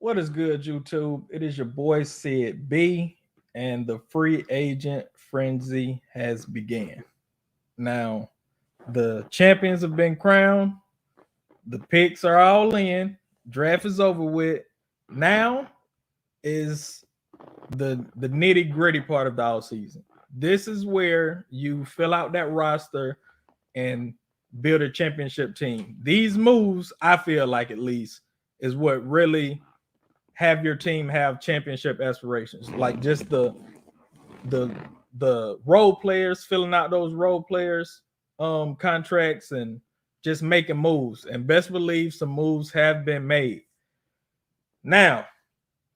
What is good, YouTube? It is your boy Sid B, and the free agent frenzy has began. Now, the champions have been crowned, the picks are all in, draft is over with. Now is the nitty gritty part of the all season. This is where you fill out that roster and build a championship team. These moves, I feel like at least, is what really have your team have championship aspirations. Like just the the role players filling out those role players contracts and just making moves. And best believe some moves have been made. Now,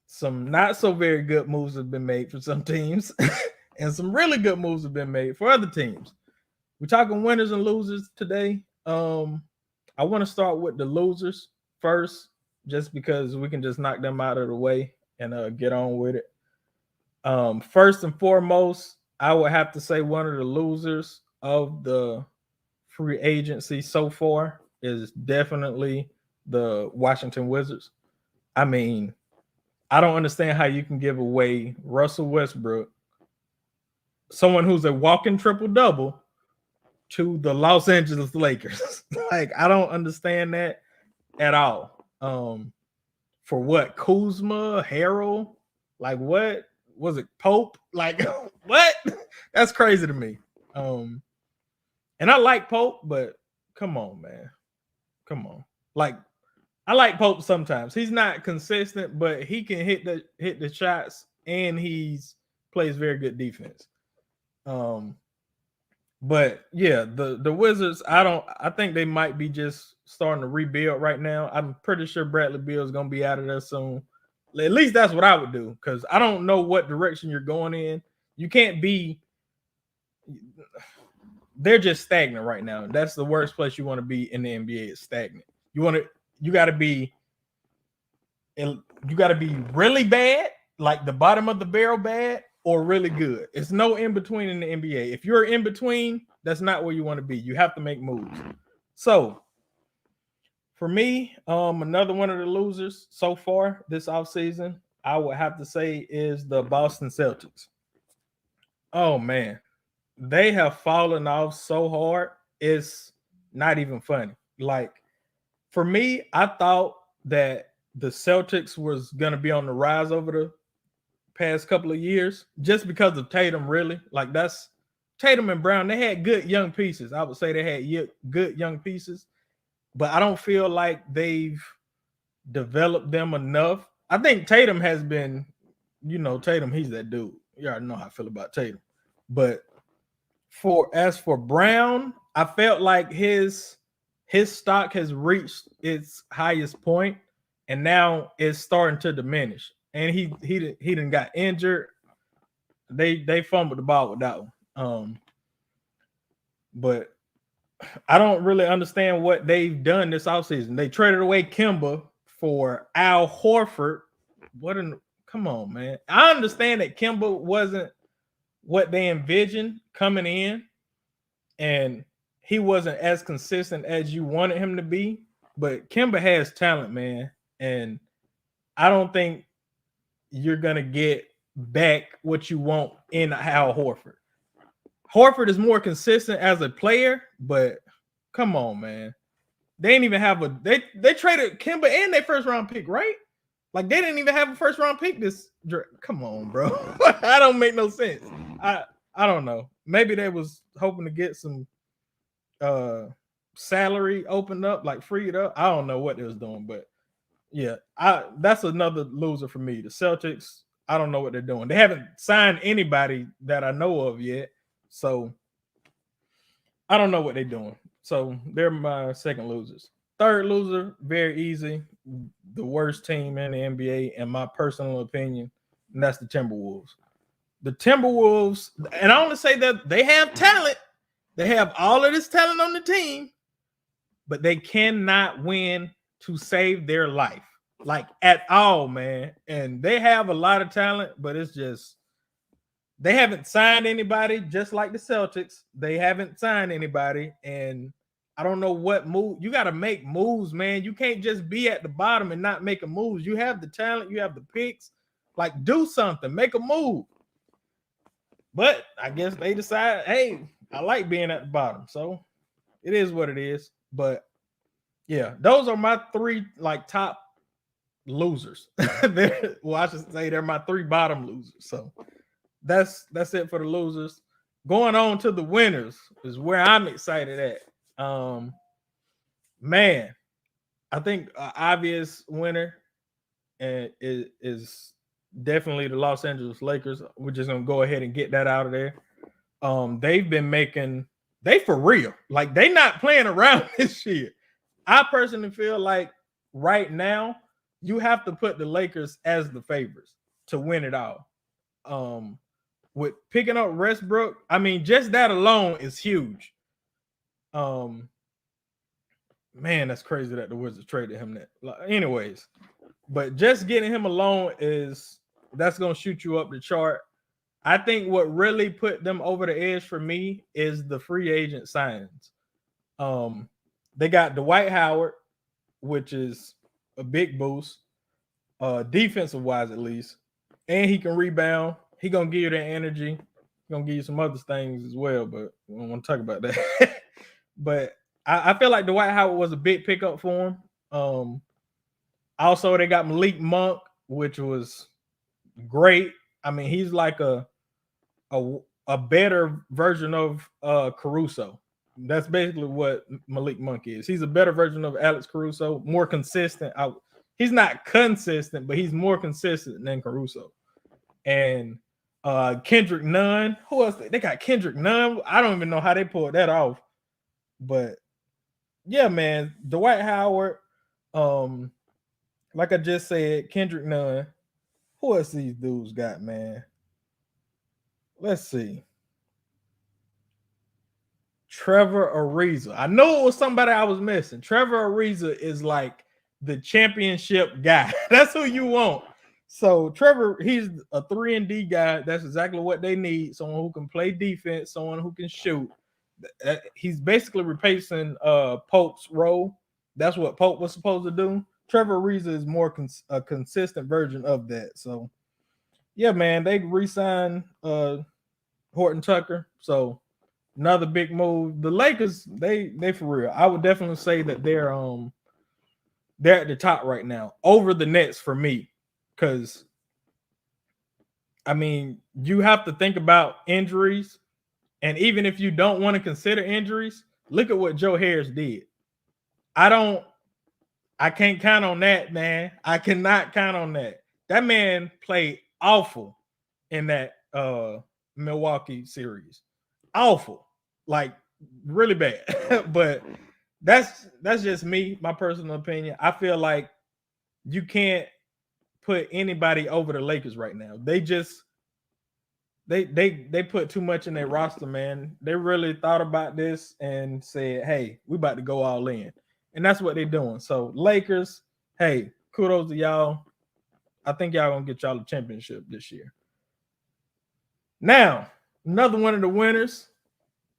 some not so very good moves have been made for some teams, and some really good moves have been made for other teams. We're talking winners and losers today. I want to start with the losers first, just because we can just knock them out of the way and get on with it. First and foremost, I would have to say one of the losers of the free agency so far is definitely the Washington Wizards. I mean, I don't understand how you can give away Russell Westbrook, someone who's a walking triple double, to the Los Angeles Lakers. Like, I don't understand that at all. For what? Kuzma, Harold, like what was it? Pope? Like what? That's crazy to me. And I like Pope, but come on, man. Come on. Like I like Pope sometimes. He's not consistent, but he can hit the shots and he's plays very good defense. Um, but yeah, the Wizards, I think they might be just starting to rebuild right now. I'm pretty sure Bradley Beal is gonna be out of there soon. At least that's what I would do, because I don't know what direction you're going in. You can't be they're just stagnant right now. That's the worst place you want to be in the NBA is stagnant. You want to you gotta be you gotta be really bad, like the bottom of the barrel bad, or really good. It's no in between in the NBA. If you're in between, that's not where you want to be. You have to make moves. So for me, another one of the losers so far this offseason, I would have to say is the Boston Celtics. Oh man, they have fallen off so hard. It's not even funny. Like for me, I thought that the Celtics was gonna be on the rise over the past couple of years just because of Tatum, really. Like that's Tatum and Brown, they had good young pieces. I would say they had good young pieces, but I don't feel like they've developed them enough. I think Tatum has been, Tatum, he's that dude. You already know how I feel about Tatum. But for Brown, I felt like his stock has reached its highest point, and now it's starting to diminish. And he didn't got injured. They fumbled the ball with that one. But I don't really understand what they've done this offseason. They traded away Kimba for Al Horford. What an Come on, man. I understand that Kimba wasn't what they envisioned coming in, and he wasn't as consistent as you wanted him to be. But Kimba has talent, man, and I don't think you're gonna get back what you want in Al Horford. Horford is more consistent as a player, but come on, man. They didn't even have they traded Kimba and their first round pick, right? Like they didn't even have a first round pick this. Come on, bro. I don't make no sense. I don't know. Maybe they was hoping to get some salary opened up, like freed up. I don't know what they was doing, but yeah, that's another loser for me. The Celtics, I don't know what they're doing. They haven't signed anybody that I know of yet, so I don't know what they're doing. So they're my second losers. Third loser, very easy. The worst team in the NBA, in my personal opinion, and that's the Timberwolves. The Timberwolves, and I want to say that they have talent. They have all of this talent on the team, but they cannot win to save their life, like at all, man. And they have a lot of talent, but it's just they haven't signed anybody. Just like the Celtics, they haven't signed anybody, and I don't know what move. You got to make moves, man. You can't just be at the bottom and not make a moves. You have the talent, you have the picks. Like, do something, make a move. But I guess they decide, hey, I like being at the bottom. So it is what it is. But yeah, those are my three like top losers. Well, I should say they're my three bottom losers. So that's it for the losers. Going on to the winners is where I'm excited at. Man, I think an obvious winner is definitely the Los Angeles Lakers. We're just gonna go ahead and get that out of there. They've been making they for real. Like they not playing around this year. I personally feel like right now you have to put the Lakers as the favorites to win it all. With picking up Westbrook, I mean, just that alone is huge. Man, that's crazy that the Wizards traded him that. Anyways, but just getting him alone that's gonna shoot you up the chart. I think what really put them over the edge for me is the free agent signings. They got Dwight Howard, which is a big boost, defensive wise at least, and he can rebound. He gonna give you that energy. He gonna give you some other things as well, but we don't want to talk about that. But I feel like Dwight Howard was a big pickup for him. Also, they got Malik Monk, which was great. I mean, he's like a better version of Caruso. That's basically what Malik Monk is. He's a better version of Alex Caruso, more consistent. He's not consistent, but he's more consistent than Caruso. And Kendrick Nunn. Who else? They got Kendrick Nunn. I don't even know how they pulled that off. But yeah, man, Dwight Howard. Like I just said, Kendrick Nunn. Who else these dudes got, man? Let's see. Trevor Ariza. I know it was somebody I was missing. Trevor Ariza is like the championship guy. That's who you want. So Trevor, he's a 3-and-D guy. That's exactly what they need. Someone who can play defense, someone who can shoot. He's basically replacing Pope's role. That's what Pope was supposed to do. Trevor Ariza is more a consistent version of that. So yeah, man, they re-signed Horton Tucker. So another big move. The Lakers, they for real. I would definitely say that they're at the top right now over the Nets for me. Because I mean, you have to think about injuries. And even if you don't want to consider injuries, look at what Joe Harris did. I can't count on that, man. I cannot count on that. That man played awful in that Milwaukee series. Awful. Like really bad. But that's just me, my personal opinion. I feel like you can't put anybody over the Lakers right now. They just they put too much in their roster, man. They really thought about this and said, hey, we about to go all in. And that's what they're doing. So Lakers, hey, kudos to y'all. I think y'all gonna get y'all a championship this year. Now, another one of the winners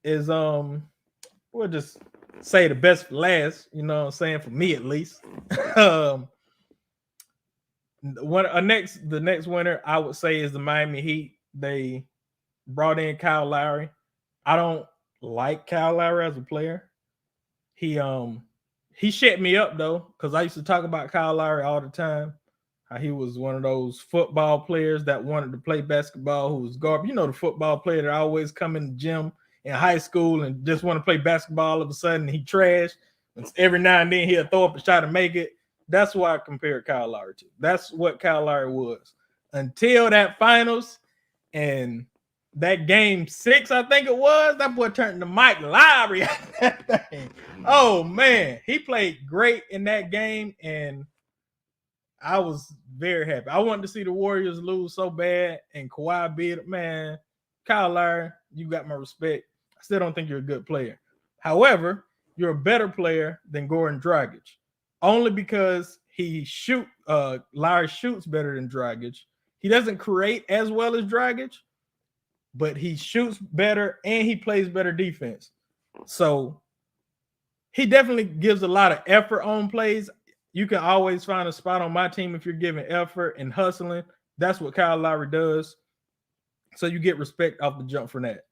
is we'll just say the best for last, you know what I'm saying, for me at least. The next winner I would say is the Miami Heat. They brought in Kyle Lowry. I don't like Kyle Lowry as a player. He shut me up though, because I used to talk about Kyle Lowry all the time. How he was one of those football players that wanted to play basketball, who was garbage. You know, the football player that always come in the gym in high school and just want to play basketball. All of a sudden, he trash. And every now and then he'll throw up a shot to make it. That's why I compared Kyle Lowry to. That's what Kyle Lowry was until that finals and that game 6, I think it was. That boy turned to Mike Lowry. Oh man, he played great in that game, and I was very happy. I wanted to see the Warriors lose so bad, and Kawhi beat it. Man, Kyle Lowry, you got my respect. I still don't think you're a good player. However, you're a better player than Goran Dragic, only because Lowry shoots better than Dragic. He doesn't create as well as Dragic, but he shoots better and he plays better defense. So he definitely gives a lot of effort on plays. You can always find a spot on my team if you're giving effort and hustling. That's what Kyle Lowry does. So you get respect off the jump from that.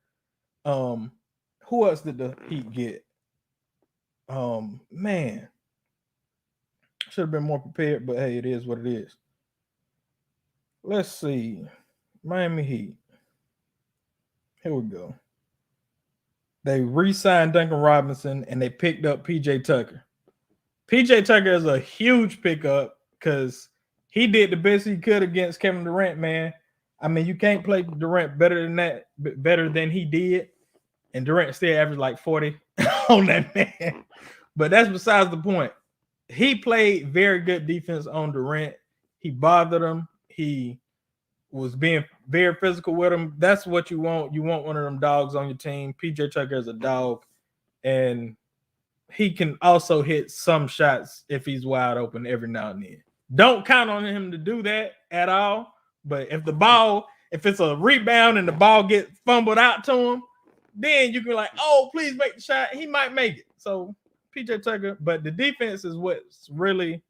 Who else did the Heat get? Man, should have been more prepared, but hey, it is what it is. Let's see. Miami Heat. Here we go. They re-signed Duncan Robinson and they picked up PJ Tucker. PJ Tucker is a huge pickup because he did the best he could against Kevin Durant, man. I mean, you can't play Durant better than he did. And Durant still averaged like 40 on that man. But that's besides the point. He played very good defense on Durant. He bothered him. He was being very physical with him. That's what you want. You want one of them dogs on your team. PJ Tucker is a dog. And he can also hit some shots if he's wide open every now and then. Don't count on him to do that at all. But if it's a rebound and the ball gets fumbled out to him, then you can like, oh, please make the shot. He might make it. So PJ Tucker, but the defense is what's really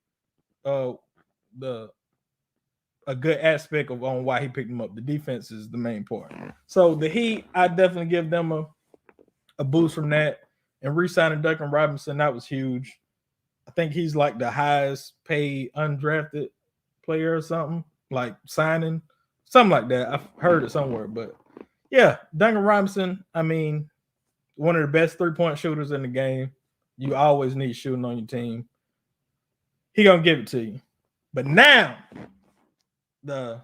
a good aspect on why he picked him up. The defense is the main part. So the Heat, I definitely give them a boost from that. And re-signing Duncan Robinson, that was huge. I think he's like the highest paid undrafted player or something, like signing, something like that. I've heard it somewhere, but yeah, Duncan Robinson, I mean, one of the best three-point shooters in the game. You always need shooting on your team. He gonna give it to you. But now, the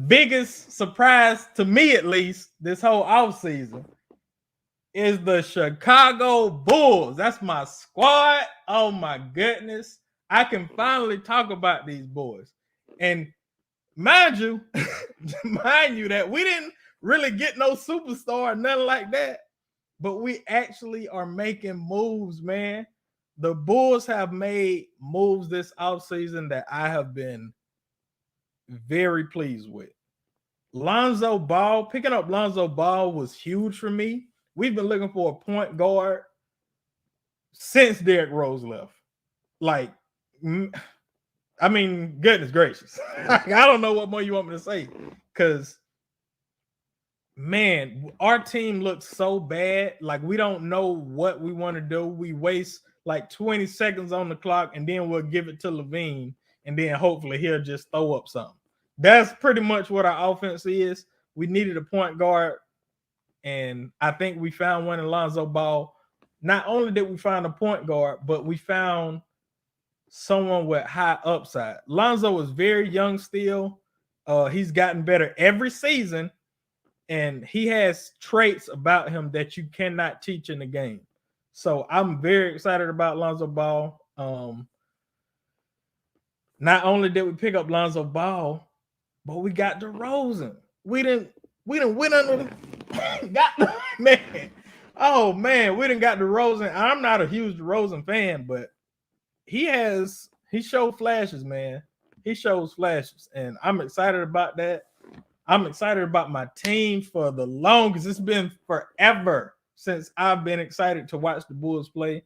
biggest surprise to me, at least, this whole offseason is the Chicago Bulls. That's my squad. Oh my goodness. I can finally talk about these boys. And mind you that we didn't really get no superstar, nothing like that. But we actually are making moves, man. The Bulls have made moves this offseason that I have been very pleased with. Lonzo Ball, picking up Lonzo Ball was huge for me. We've been looking for a point guard since Derrick Rose left. Like, I mean, goodness gracious. I don't know what more you want me to say because, man, our team looks so bad. Like, we don't know what we want to do. We waste like 20 seconds on the clock, and then we'll give it to LaVine, and then hopefully he'll just throw up something. That's pretty much what our offense is. We needed a point guard, and I think we found one in Lonzo Ball. Not only did we find a point guard, but we found someone with high upside. Lonzo is very young still. He's gotten better every season, and he has traits about him that you cannot teach in the game. So I'm very excited about Lonzo Ball. Not only did we pick up Lonzo Ball, but we got DeRozan. We didn't win under the man. Oh man, we didn't got DeRozan. I'm not a huge DeRozan fan, but he showed flashes, man. He shows flashes, and I'm excited about that. I'm excited about my team for the longest. It's been forever since I've been excited to watch the Bulls play,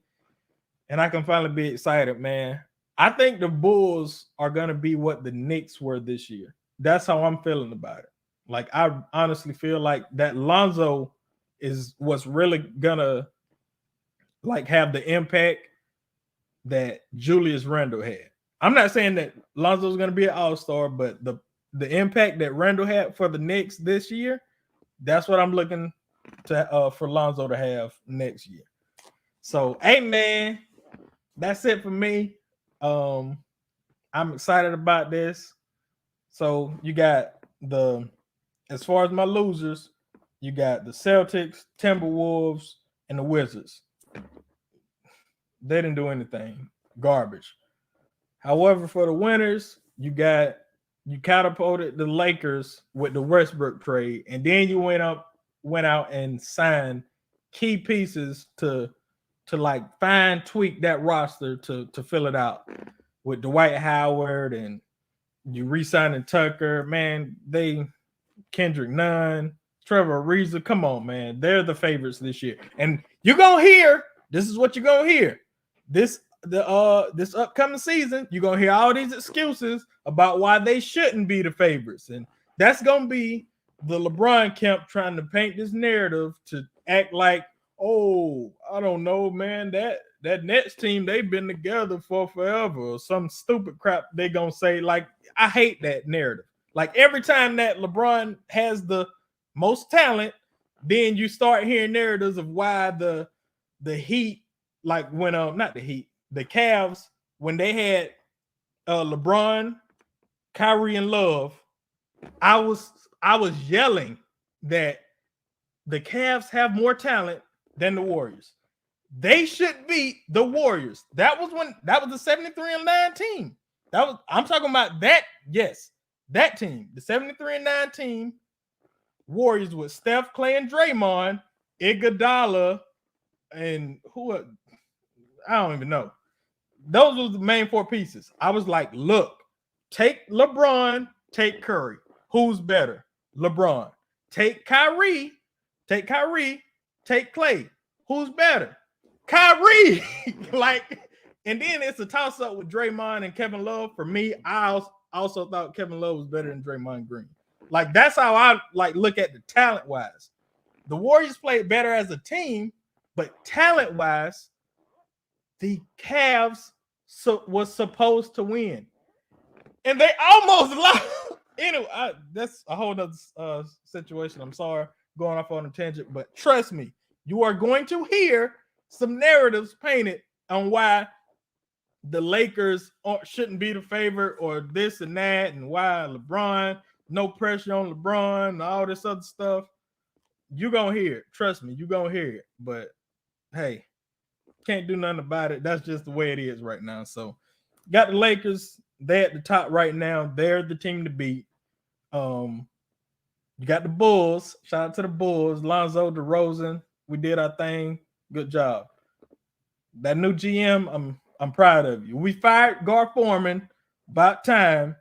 and I can finally be excited, man. I think the Bulls are going to be what the Knicks were this year. That's how I'm feeling about it. Like, I honestly feel like that Lonzo is what's really going to like have the impact that Julius Randle had. I'm not saying that Lonzo's going to be an all-star, but the impact that Randle had for the Knicks this year, that's what I'm looking to for Lonzo to have next year. So, hey man, that's it for me. I'm excited about this. So you got as far as my losers, you got the Celtics, Timberwolves, and the Wizards. They didn't do anything. Garbage. However, for the winners, you catapulted the Lakers with the Westbrook trade, and then you went out and signed key pieces to like fine tweak that roster to fill it out with Dwight Howard, and you re-signing Tucker. Man, Kendrick Nunn, Trevor Ariza. Come on, man. They're the favorites this year. And you're going to hear This is what you're gonna hear. This upcoming season, you're gonna hear all these excuses about why they shouldn't be the favorites, and that's gonna be the LeBron camp trying to paint this narrative to act like, oh, I don't know, man, that Nets team, they've been together for forever, or some stupid crap they gonna say. Like, I hate that narrative. Like, every time that LeBron has the most talent, then you start hearing narratives of why the Heat, like when not the Heat, the Cavs, when they had LeBron, Kyrie, and Love, I was yelling that the Cavs have more talent than the Warriors. They should beat the Warriors. That was the 73-9 team. I'm talking about that. Yes, that team, the 73-9 team, Warriors with Steph, Clay, and Draymond, Iguodala, and who? I don't even know. Those were the main four pieces. I was like, look, take LeBron, take Curry. Who's better? LeBron. Take Kyrie, take Clay. Who's better? Kyrie. Like, and then it's a toss-up with Draymond and Kevin Love. For me, I also thought Kevin Love was better than Draymond Green. Like, that's how I like look at the talent-wise. The Warriors played better as a team, but talent-wise, the Cavs was supposed to win. And they almost lost. Anyway, that's a whole other situation. I'm sorry, going off on a tangent, but trust me, you are going to hear some narratives painted on why the Lakers shouldn't be the favorite, or this and that, and why LeBron, no pressure on LeBron, and all this other stuff. You're going to hear it. Trust me, you're going to hear it. But, hey, can't do nothing about it. That's just the way it is right now. So, got the Lakers. They're at the top right now. They're the team to beat. You got the Bulls. Shout out to the Bulls. Lonzo, DeRozan. We did our thing. Good job. That new GM, I'm proud of you. We fired Gar Forman. About time.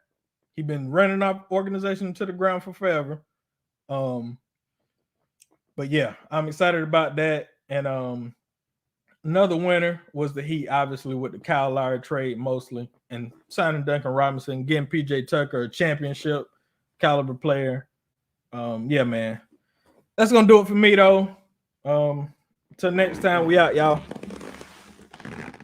He's been running our organization to the ground for forever. But yeah, I'm excited about that. And another winner was the Heat, obviously, with the Kyle Lowry trade mostly, and signing Duncan Robinson, getting PJ Tucker a championship caliber player. Yeah, man. That's gonna do it for me though. Till next time, we out, y'all.